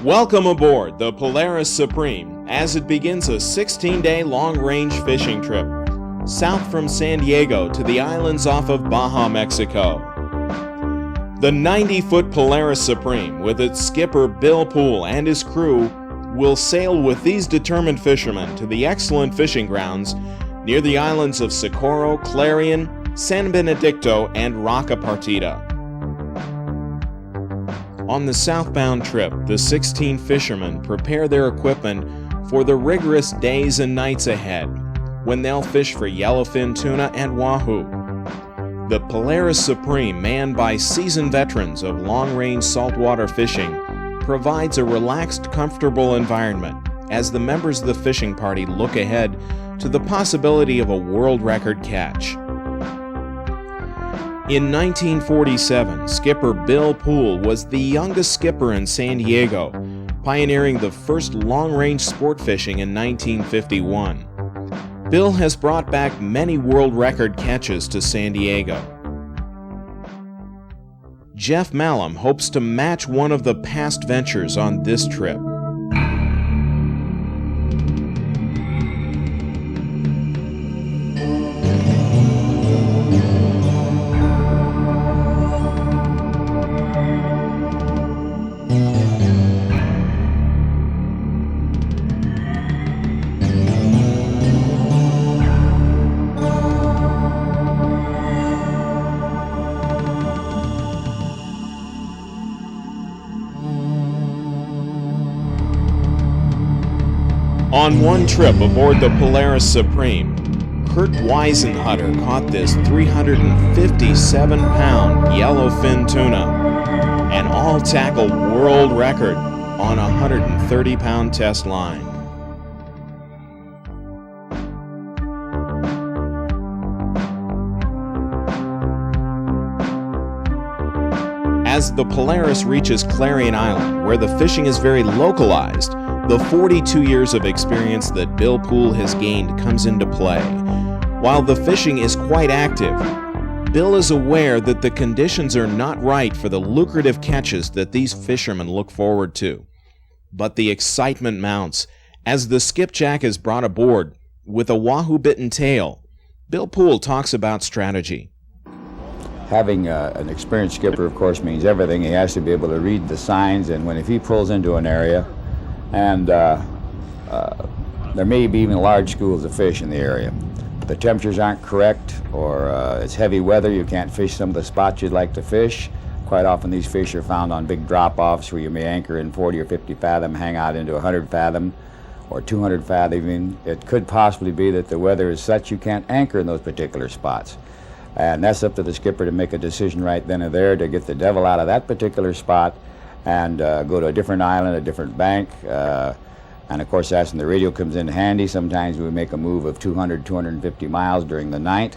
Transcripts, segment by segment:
Welcome aboard the Polaris Supreme as it begins a 16-day long-range fishing trip south from San Diego to the islands off of Baja, Mexico. The 90-foot Polaris Supreme, with its skipper Bill Poole and his crew, will sail with these determined fishermen to the excellent fishing grounds near the islands of Socorro, Clarion, San Benedicto, and Roca Partida. On the southbound trip, the 16 fishermen prepare their equipment for the rigorous days and nights ahead, when they'll fish for yellowfin tuna and wahoo. The Polaris Supreme, manned by seasoned veterans of long-range saltwater fishing, provides a relaxed, comfortable environment as the members of the fishing party look ahead to the possibility of a world record catch. In 1947, skipper Bill Poole was the youngest skipper in San Diego, pioneering the first long-range sport fishing in 1951. Bill has brought back many world record catches to San Diego. Jeff Malum hopes to match one of the past ventures on this trip. On one trip aboard the Polaris Supreme, Kurt Weisenhutter caught this 357-pound yellowfin tuna, an all-tackle world record on a 130-pound test line. As the Polaris reaches Clarion Island, where the fishing is very localized, the 42 years of experience that Bill Poole has gained comes into play. While the fishing is quite active, Bill is aware that the conditions are not right for the lucrative catches that these fishermen look forward to. But the excitement mounts as the skipjack is brought aboard with a wahoo-bitten tail. Bill Poole talks about strategy. Having an experienced skipper, of course, means everything. He has to be able to read the signs, and if he pulls into an area, and there may be even large schools of fish in the area. The temperatures aren't correct, or it's heavy weather, you can't fish some of the spots you'd like to fish. Quite often these fish are found on big drop-offs where you may anchor in 40 or 50 fathom, hang out into 100 fathom, or 200 fathom. It could possibly be that the weather is such you can't anchor in those particular spots. And that's up to the skipper to make a decision right then and there to get the devil out of that particular spot and go to a different island, a different bank. And of course, that's when the radio comes in handy. Sometimes we make a move of 200, 250 miles during the night.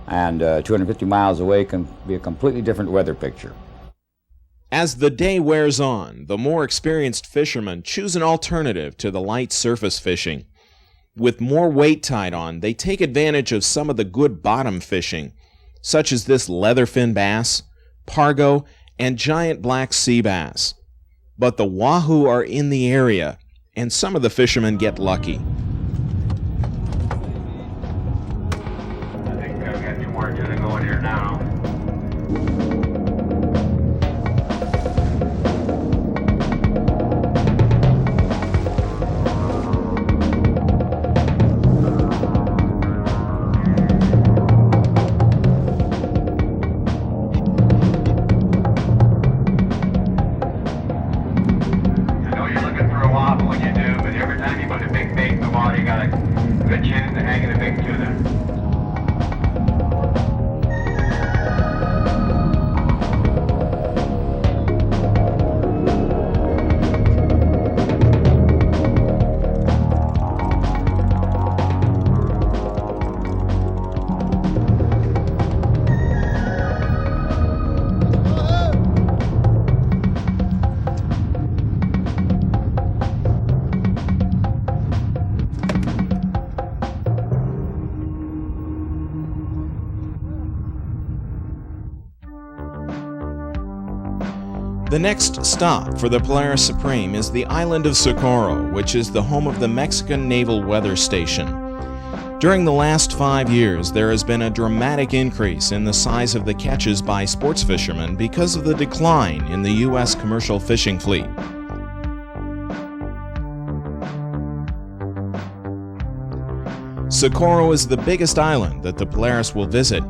And 250 miles away can be a completely different weather picture. As the day wears on, the more experienced fishermen choose an alternative to the light surface fishing. With more weight tied on, they take advantage of some of the good bottom fishing, such as this leatherfin bass, pargo, and giant black sea bass. But the wahoo are in the area, and some of the fishermen get lucky. I think I've got 2 more tuna going here now. Good chance of hanging a big tuna. The next stop for the Polaris Supreme is the island of Socorro, which is the home of the Mexican Naval Weather Station. During the last 5 years, there has been a dramatic increase in the size of the catches by sports fishermen because of the decline in the U.S. commercial fishing fleet. Socorro is the biggest island that the Polaris will visit,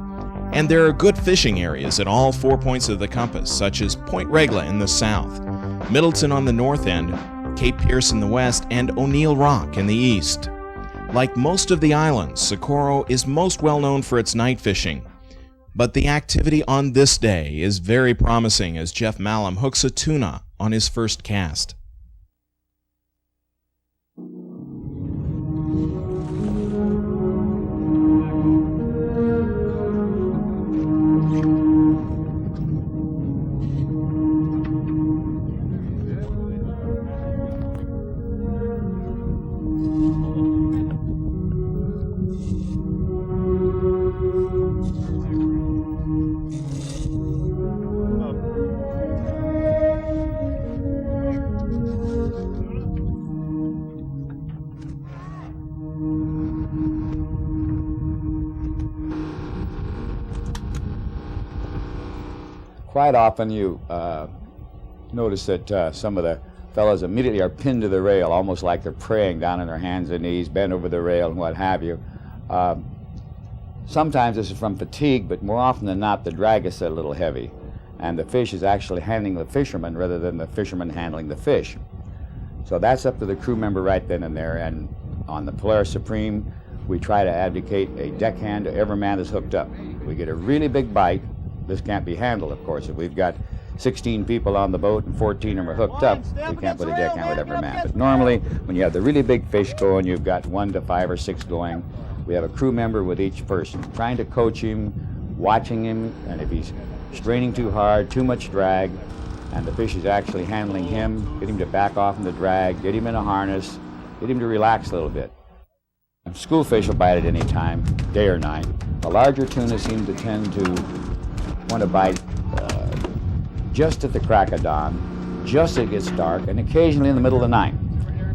and there are good fishing areas at all 4 points of the compass, such as Point Regla in the south, Middleton on the north end, Cape Pierce in the west, and O'Neill Rock in the east. Like most of the islands, Socorro is most well known for its night fishing. But the activity on this day is very promising as Jeff Malum hooks a tuna on his first cast. Quite often you notice that some of the fellows immediately are pinned to the rail, almost like they're praying down on their hands and knees, bent over the rail and what have you. Sometimes this is from fatigue, but more often than not the drag is a little heavy, and the fish is actually handling the fisherman rather than the fisherman handling the fish. So that's up to the crew member right then and there, and on the Polaris Supreme we try to advocate a deckhand to every man that's hooked up. We get a really big bite. This can't be handled, of course. If we've got 16 people on the boat and 14 of them are hooked up, we can't put a deckhand with every man. But normally, when you have the really big fish going, you've got 1 to 5 or 6 going. We have a crew member with each person, trying to coach him, watching him, and if he's straining too hard, too much drag, and the fish is actually handling him, get him to back off in the drag, get him in a harness, get him to relax a little bit. School fish will bite at any time, day or night. The larger tuna seem to tend to want to bite just at the crack of dawn, just as it gets dark, and occasionally in the middle of the night.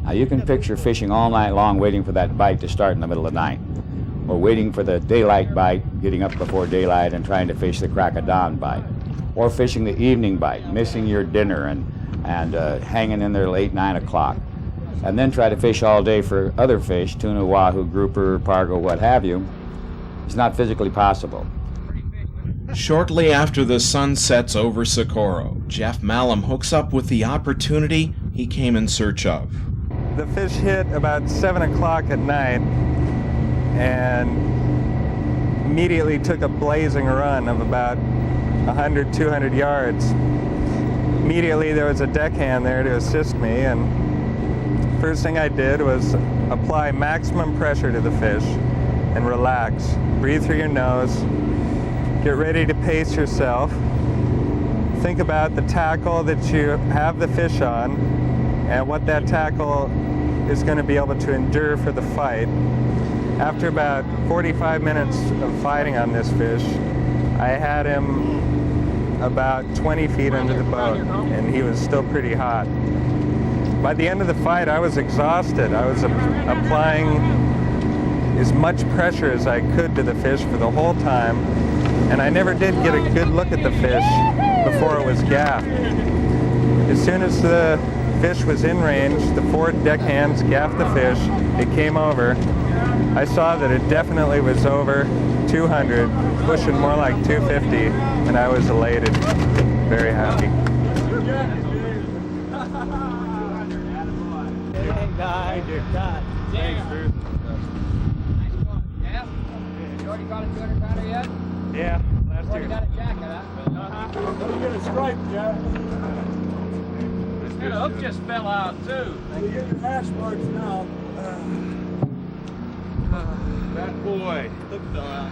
Now you can picture fishing all night long waiting for that bite to start in the middle of the night, or waiting for the daylight bite, getting up before daylight and trying to fish the crack of dawn bite, or fishing the evening bite, missing your dinner and hanging in there late 9 o'clock, and then try to fish all day for other fish, tuna, wahoo, grouper, pargo, what have you. It's not physically possible. Shortly after the sun sets over Socorro, Jeff Malum hooks up with the opportunity he came in search of. The fish hit about 7 o'clock at night and immediately took a blazing run of about 100, 200 yards. Immediately there was a deckhand there to assist me, and first thing I did was apply maximum pressure to the fish and relax. Breathe through your nose. Get ready to pace yourself. Think about the tackle that you have the fish on and what that tackle is going to be able to endure for the fight. After about 45 minutes of fighting on this fish, I had him about 20 feet under the boat, and he was still pretty hot. By the end of the fight, I was exhausted. I was applying as much pressure as I could to the fish for the whole time, and I never did get a good look at the fish before it was gaffed. As soon as the fish was in range, the 4 deckhands gaffed the fish. It came over. I saw that it definitely was over 200, pushing more like 250, and I was elated, very happy. You already got a 200 pounder yet? Yeah, last year. You got a jacket, huh? Let me get a stripe, Jeff. And the hook just fell out, too. You get your hash marks now. That boy. Hook fell out.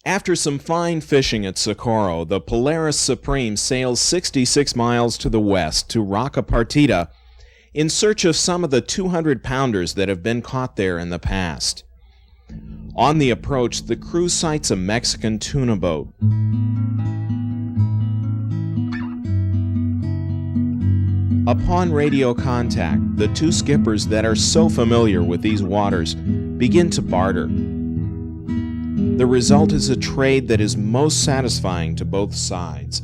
After some fine fishing at Socorro, the Polaris Supreme sails 66 miles to the west to Roca Partida in search of some of the 200-pounders that have been caught there in the past. On the approach, the crew sights a Mexican tuna boat. Upon radio contact, the two skippers that are so familiar with these waters begin to barter. The result is a trade that is most satisfying to both sides.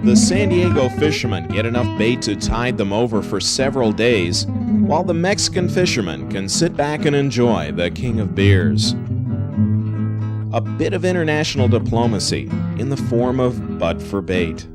The San Diego fishermen get enough bait to tide them over for several days, while the Mexican fishermen can sit back and enjoy the king of beers. A bit of international diplomacy in the form of butt for bait.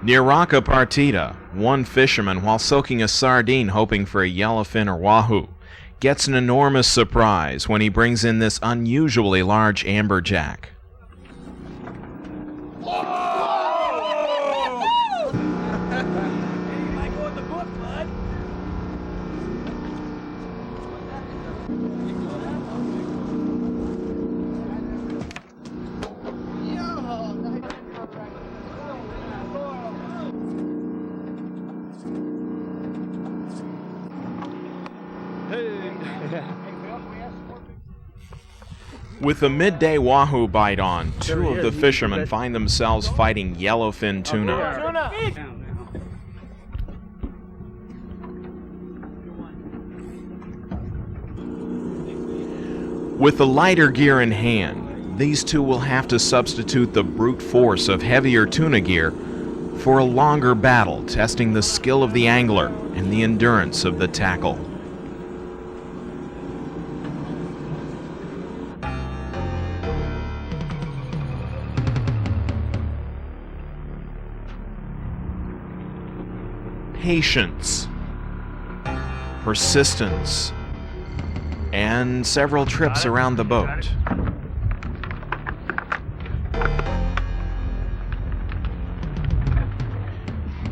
Near Roca Partida, one fisherman, while soaking a sardine hoping for a yellowfin or wahoo, gets an enormous surprise when he brings in this unusually large amberjack. With the midday wahoo bite on, two of the fishermen find themselves fighting yellowfin tuna. With the lighter gear in hand, these two will have to substitute the brute force of heavier tuna gear for a longer battle, testing the skill of the angler and the endurance of the tackle. Patience, persistence, and several trips around the boat.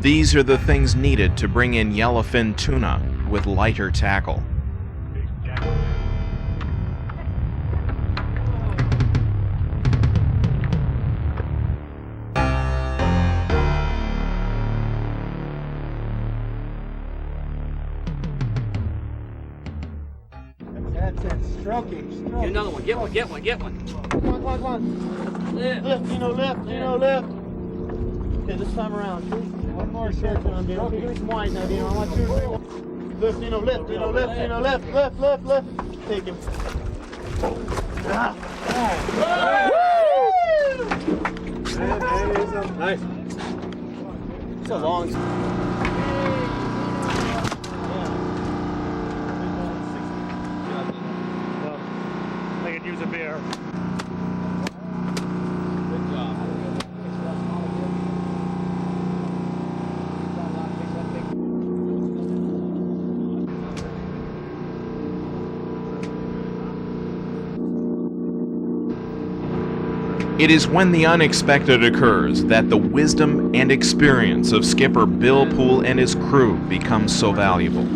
These are the things needed to bring in yellowfin tuna with lighter tackle. That's it. Stroking. Get another one. Get one. Get one. Get one. Come on. Lift. Lift, lift. Okay, this time around. One more searching on Dino. Give me some wine now, Dino. I want 2 or 3. Lift, lift. Take him. Nice. It's a long. I could use a beer. Good job. It is when the unexpected occurs that the wisdom and experience of skipper Bill Poole and his crew becomes so valuable.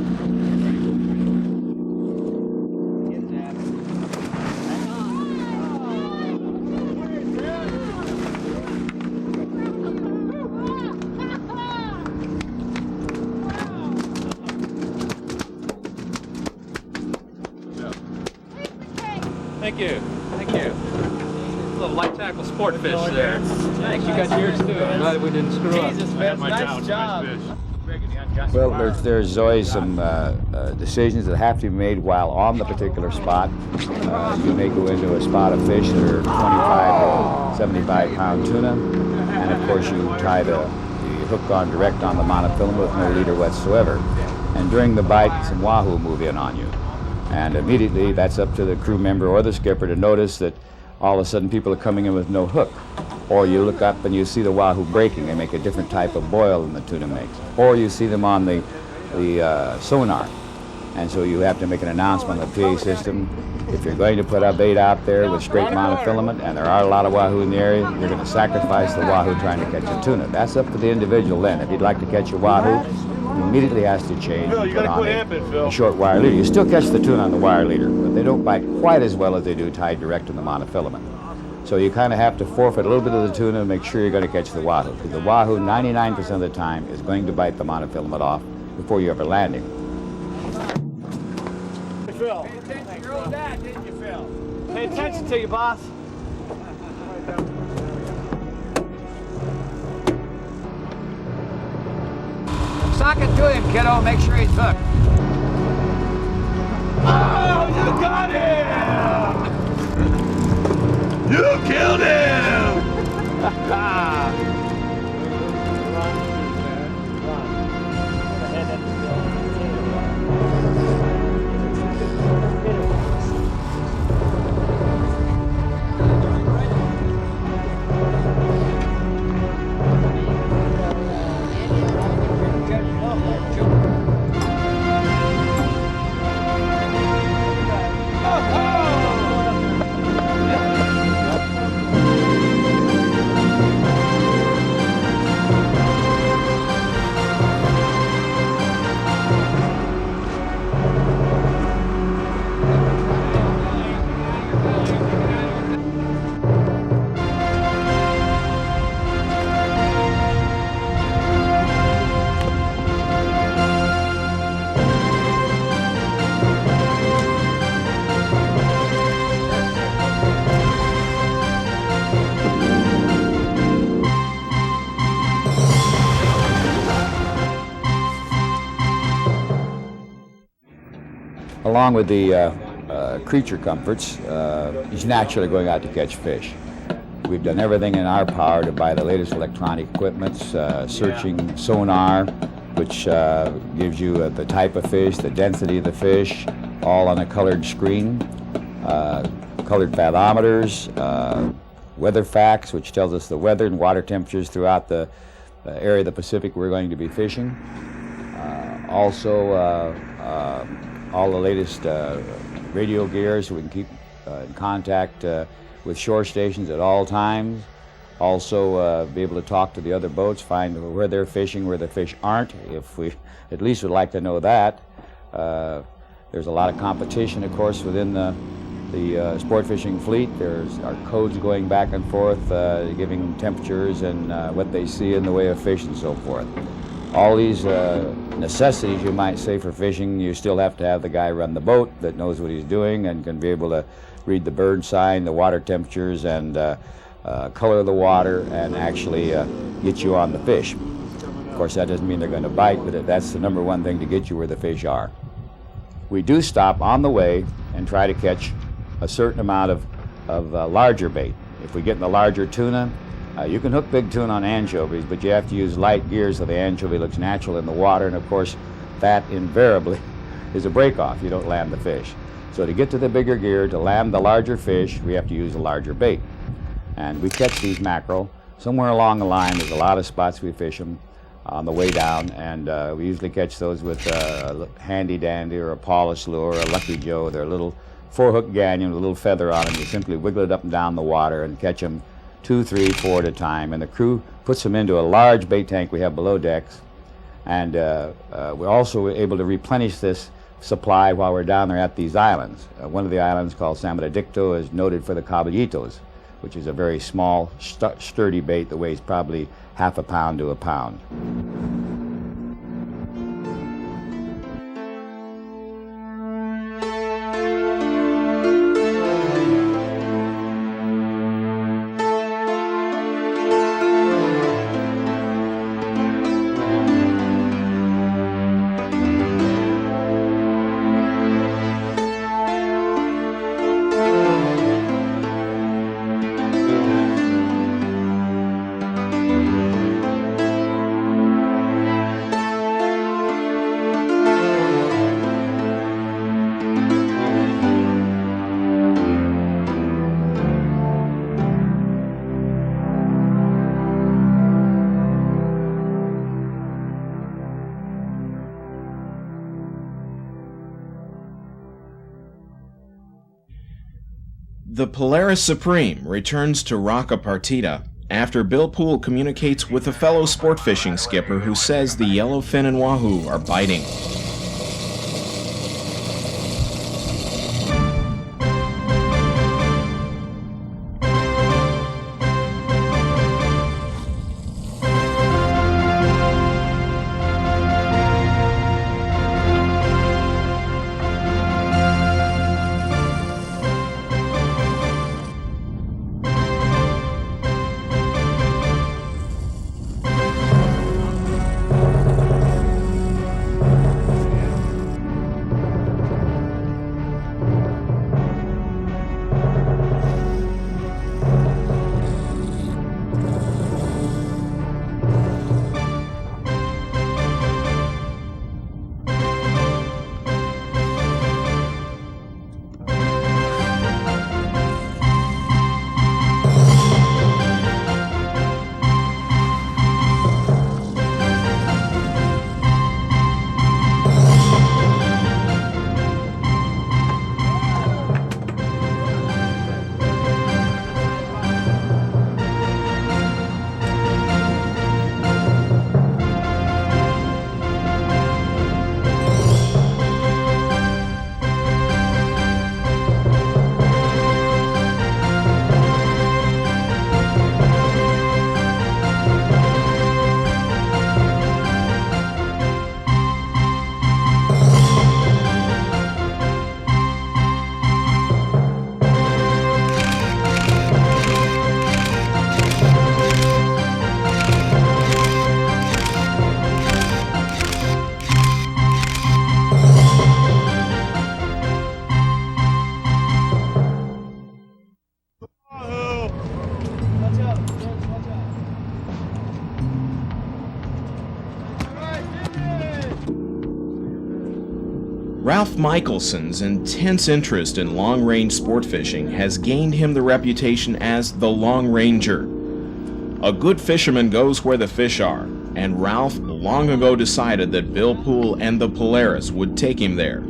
Thank you. Thank you. A little light tackle sport fish there. Thanks. You got yours too. I'm glad we didn't screw up. Jesus, man, nice job. Well, there's always some decisions that have to be made while on the particular spot. You may go into a spot of fish that are 25 to 75 pound tuna, and of course you tie the hook on direct on the monofilament with no leader whatsoever. And during the bite, some wahoo move in on you. And immediately that's up to the crew member or the skipper to notice that all of a sudden people are coming in with no hook. Or you look up and you see the wahoo breaking. They make a different type of boil than the tuna makes. Or you see them on the sonar. And so you have to make an announcement on the PA system. If you're going to put a bait out there with straight monofilament, and there are a lot of wahoo in the area, you're going to sacrifice the wahoo trying to catch a tuna. That's up to the individual then. If you'd like to catch a wahoo, he immediately has to change Phil, and you put gotta on quit amping, Phil. a short wire leader. You still catch the tuna on the wire leader, but they don't bite quite as well as they do tied direct to the monofilament. So you kind of have to forfeit a little bit of the tuna and make sure you're going to catch the wahoo, because the wahoo 99% of the time is going to bite the monofilament off before you ever land him. Phil. Pay attention to your old dad, didn't you, Phil? Pay attention to you, boss. Sock it to him, kiddo. Make sure he's hooked. Oh, you got him! You killed him! Along with the creature comforts, he's naturally going out to catch fish. We've done everything in our power to buy the latest electronic equipment, searching sonar, which gives you the type of fish, the density of the fish, all on a colored screen, colored fathometers, weather facts, which tells us the weather and water temperatures throughout the area of the Pacific we're going to be fishing. Also, all the latest radio gear so we can keep in contact with shore stations at all times. Also be able to talk to the other boats, find where they're fishing, where the fish aren't, if we at least would like to know that. There's a lot of competition, of course, within the sport fishing fleet. There's our codes going back and forth, giving temperatures and what they see in the way of fish and so forth. All these necessities, you might say, for fishing, you still have to have the guy run the boat that knows what he's doing and can be able to read the bird sign, the water temperatures, and color of the water, and actually get you on the fish. Of course, that doesn't mean they're going to bite, but that's the number one thing to get you where the fish are. We do stop on the way and try to catch a certain amount of larger bait. If we get in the larger tuna, you can hook big tuna on anchovies, but you have to use light gear so the anchovy looks natural in the water, and of course that invariably is a break-off. You don't land the fish. So to get to the bigger gear, to land the larger fish, we have to use a larger bait. And we catch these mackerel. Somewhere along the line, there's a lot of spots we fish them on the way down, and we usually catch those with a handy dandy or a polished lure or a Lucky Joe. They're a little 4-hook gannion with a little feather on them. You simply wiggle it up and down the water and catch them 2, 3, 4 at a time, and the crew puts them into a large bait tank we have below decks, and we're also able to replenish this supply while we're down there at these islands. One of the islands, called San Benedicto, is noted for the caballitos, which is a very small, sturdy bait that weighs probably half a pound to a pound. The Polaris Supreme returns to Roca Partida after Bill Poole communicates with a fellow sport fishing skipper who says the yellowfin and wahoo are biting. Ralph Michelson's intense interest in long-range sport fishing has gained him the reputation as the Long Ranger. A good fisherman goes where the fish are, and Ralph long ago decided that Bill Poole and the Polaris would take him there.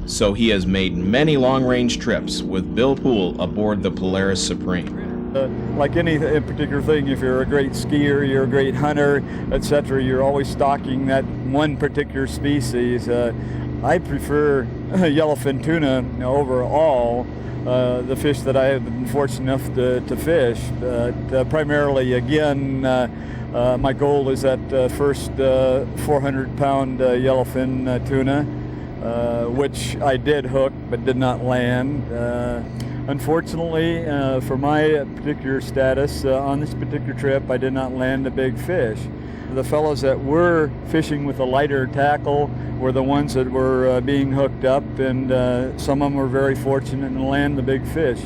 So he has made many long-range trips with Bill Poole aboard the Polaris Supreme. Like any particular thing, if you're a great skier, you're a great hunter, etc., you're always stalking that one particular species. I prefer yellowfin tuna overall, the fish that I have been fortunate enough to fish. Primarily, again, my goal is that first 400-pound yellowfin tuna, which I did hook but did not land. Unfortunately, for my particular status, on this particular trip, I did not land a big fish. The fellows that were fishing with a lighter tackle were the ones that were being hooked up, and some of them were very fortunate to land the big fish.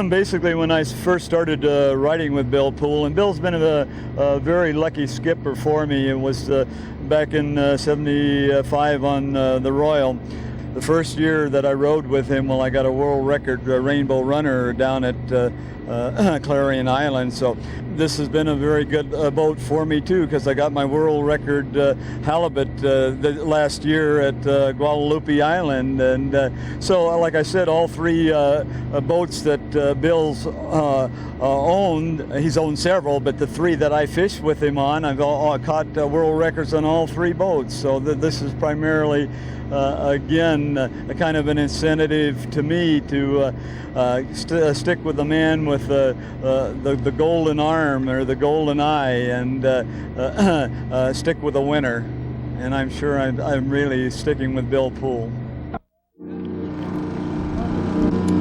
Basically, when I first started riding with Bill Poole, and Bill's been a very lucky skipper for me. It was back in '75 on the Royal. The first year that I rode with him, well, I got a world record rainbow runner down at Clarion Island. So this has been a very good boat for me too, because I got my world record halibut last year at Guadalupe Island. And so, like I said, all three boats that Bill's owned, he's owned several, but the three that I fished with him on, I've caught world records on all three boats. So this is primarily again, a kind of an incentive to me to stick with the man with the golden arm or the golden eye, and stick with the winner. And I'm sure I'm really sticking with Bill Poole.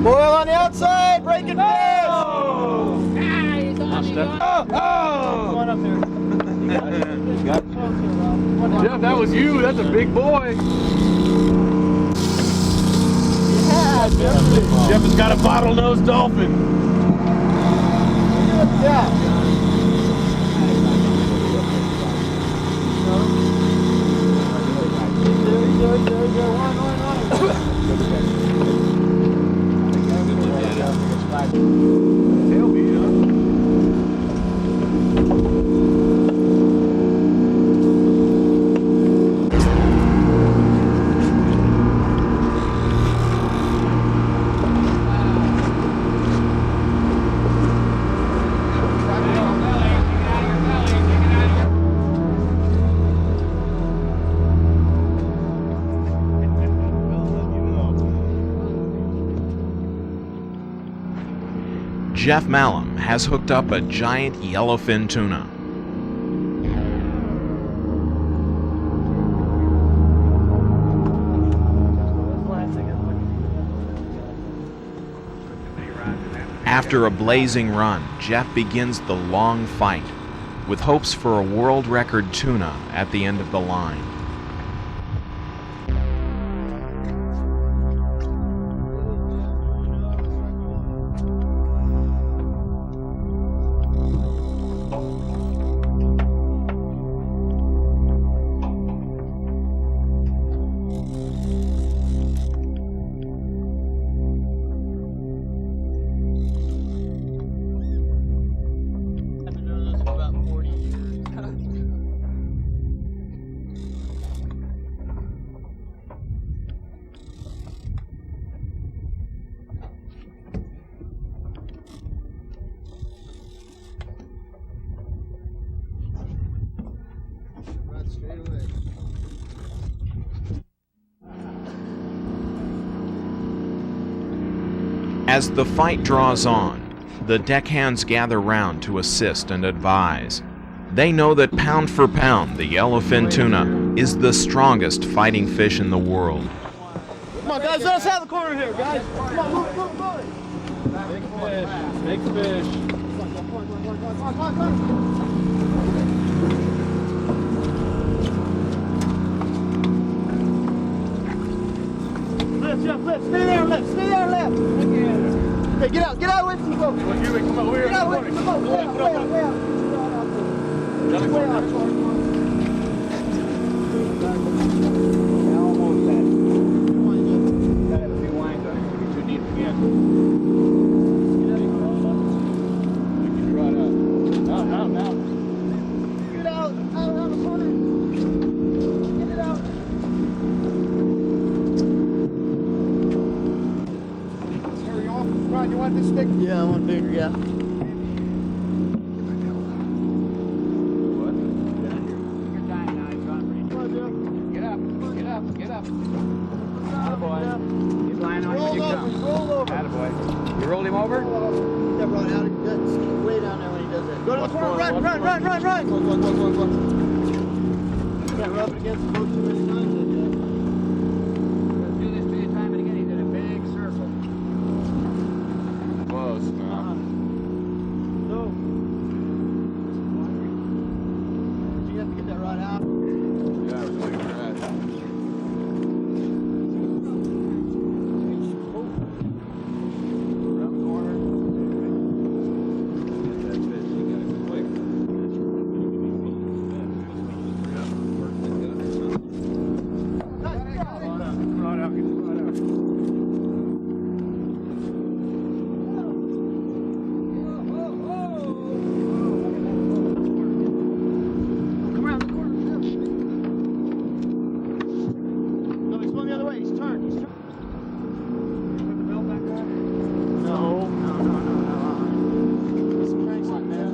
Boil on the outside, breaking fish! Oh! Oh! One up there. Jeff, that was you. That's a big boy. Yeah, Jeff has got a bottlenose dolphin. yeah. Jeff Malum has hooked up a giant yellowfin tuna. After a blazing run, Jeff begins the long fight, with hopes for a world record tuna at the end of the line. As the fight draws on, the deckhands gather round to assist and advise. They know that pound for pound, the yellowfin tuna is the strongest fighting fish in the world. Come on, guys, let us have the corner here, guys. Come on, move, move, move. Big fish. Come on. Lift, Jeff, lift. Stay there, lift. Stay there, lift. Okay, get out away from the boat. Come on, Get out away from the boat. Way out, way out. Way out. Yeah, I want bigger, yeah. Get up. Attaboy. He's lying on you when you come. Roll over. Attaboy. You rolled him over? That run out. That's way down there when he does that. Go to the corner. Run. You can't rub it against the boat too many times. Do this to you time and again. He did a big circle. Close now. So, you have to get that rod out. Yeah, we're doing that. Around the corner. Get that fish. You got it quick. Rod out. Get the rod out. Come around the corner. No, he's going the other way. He's turned. Put the belt back on. No. Get some cranks on there.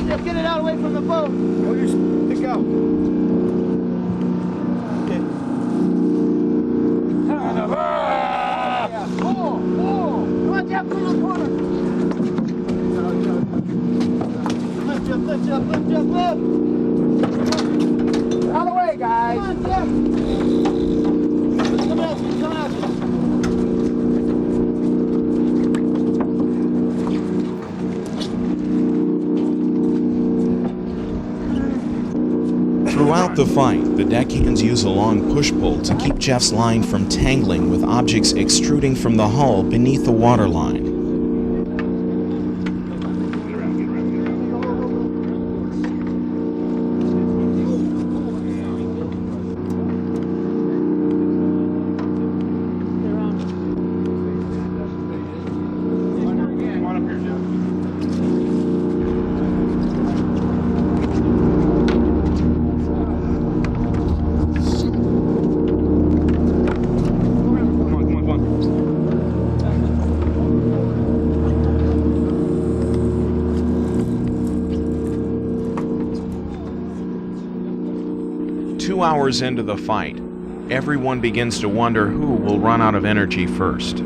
Jeff, get it out away from the boat. Go, just pick out. Okay. Come on, Jeff, through the corner. Lift, Jeff. Out of the way, guys. Come on, Jeff. Coming out you. Throughout the fight, the deckhands use a long push-pull to keep Jeff's line from tangling with objects extruding from the hull beneath the waterline. Come on up here, Jeff. Come on. hours into the fight, everyone begins to wonder who will run out of energy first.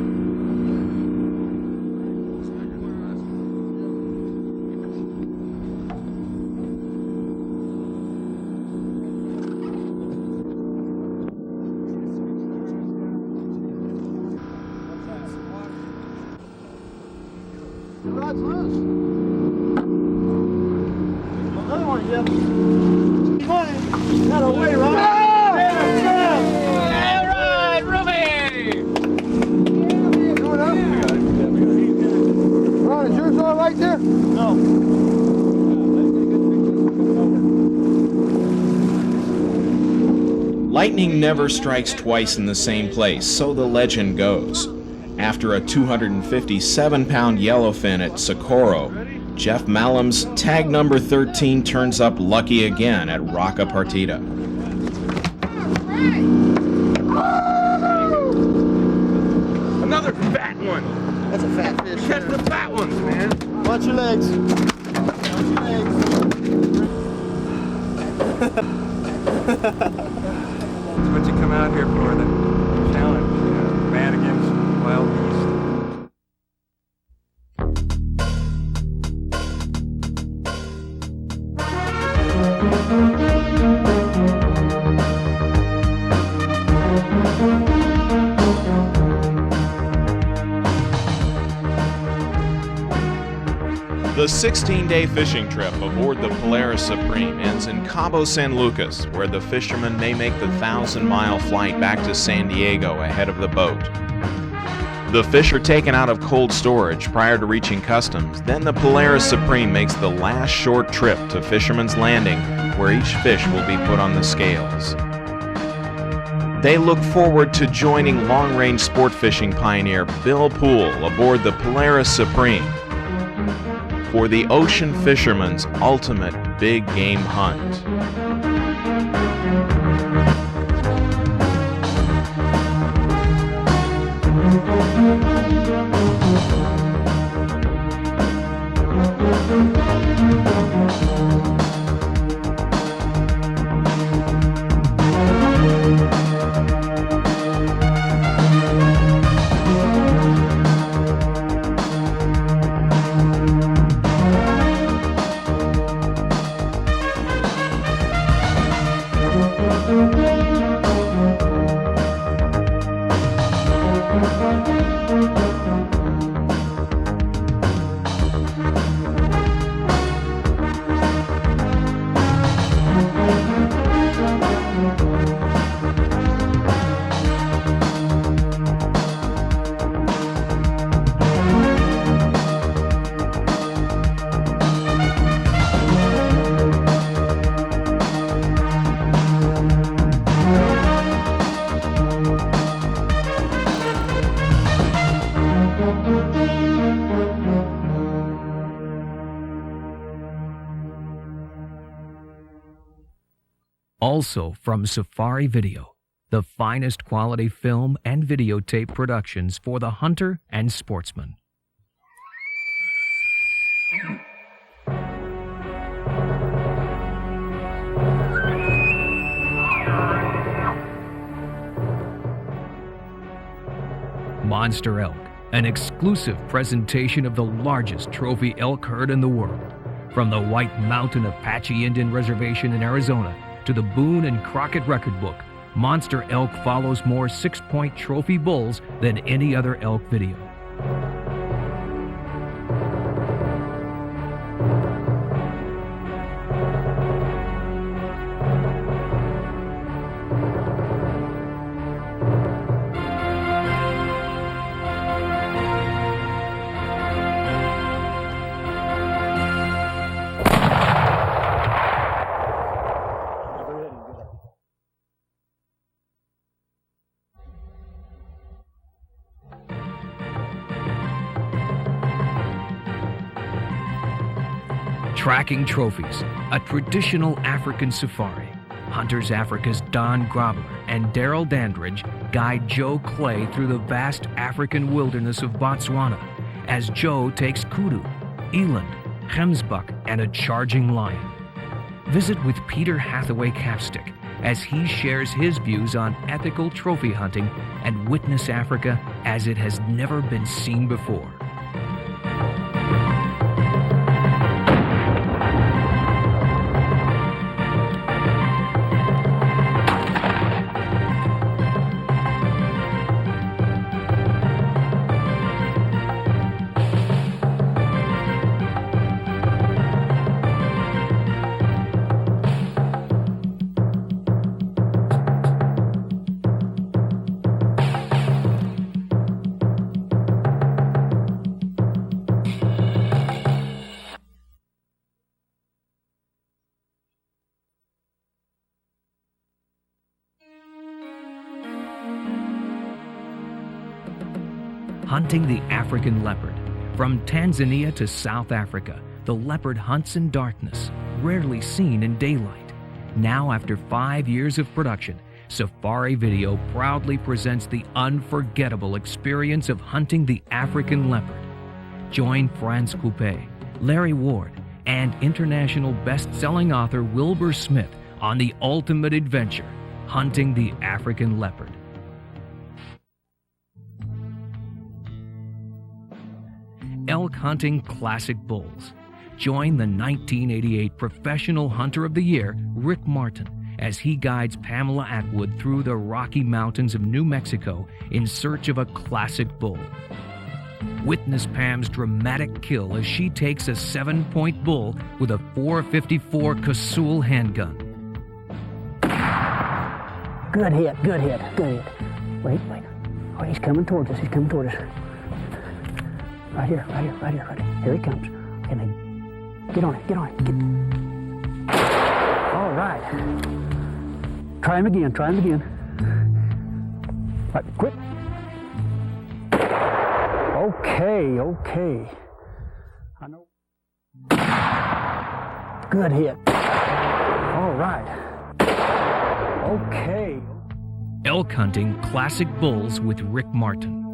Rod's loose. Another one, Jeff. Money. Not away, Rod. All right, Ruby! Going up. Rod, is yours all right there? No. Lightning never strikes twice in the same place, so the legend goes. After a 257-pound yellowfin at Socorro, Jeff Mallam's tag number 13 turns up lucky again at Rocca Partida. Another fat one. That's a fat fish. Catch the fat ones, man. Watch your legs. Watch your legs. That's what you come out here for, the challenge. Man against wild beast. The 16-day fishing trip aboard the Polaris Supreme ends in Cabo San Lucas, where the fishermen may make the 1,000-mile flight back to San Diego ahead of the boat. The fish are taken out of cold storage prior to reaching customs, then the Polaris Supreme makes the last short trip to Fisherman's Landing, where each fish will be put on the scales. They look forward to joining long-range sport fishing pioneer Bill Poole aboard the Polaris Supreme for the ocean fisherman's ultimate big game hunt. Also from Safari Video, the finest quality film and videotape productions for the hunter and sportsman. Monster Elk, an exclusive presentation of the largest trophy elk herd in the world. From the White Mountain Apache Indian Reservation in Arizona to the Boone and Crockett Record Book, Monster Elk follows more 6-point trophy bulls than any other elk video. Tracking Trophies, a traditional African safari. Hunters Africa's Don Grobler and Daryl Dandridge guide Joe Clay through the vast African wilderness of Botswana as Joe takes kudu, eland, gemsbuck, and a charging lion. Visit with Peter Hathaway Capstick as he shares his views on ethical trophy hunting and witness Africa as it has never been seen before. Hunting the African leopard. From Tanzania to South Africa, the leopard hunts in darkness, rarely seen in daylight. Now, after 5 years of production, Safari Video proudly presents the unforgettable experience of hunting the African leopard. Join Franz Coupé, Larry Ward, and international best-selling author Wilbur Smith on the ultimate adventure, hunting the African leopard. Elk Hunting Classic Bulls. Join the 1988 Professional Hunter of the Year, Rick Martin, as he guides Pamela Atwood through the Rocky Mountains of New Mexico in search of a classic bull. Witness Pam's dramatic kill as she takes a 7-point bull with a .454 Casull handgun. Good hit, good hit, good hit. Wait. Oh, he's coming towards us, Right here. Here he comes. And then get on it. All right. Try him again. Right, quick. Okay. I know. Good hit. All right. Okay. Elk Hunting Classic Bulls with Rick Martin.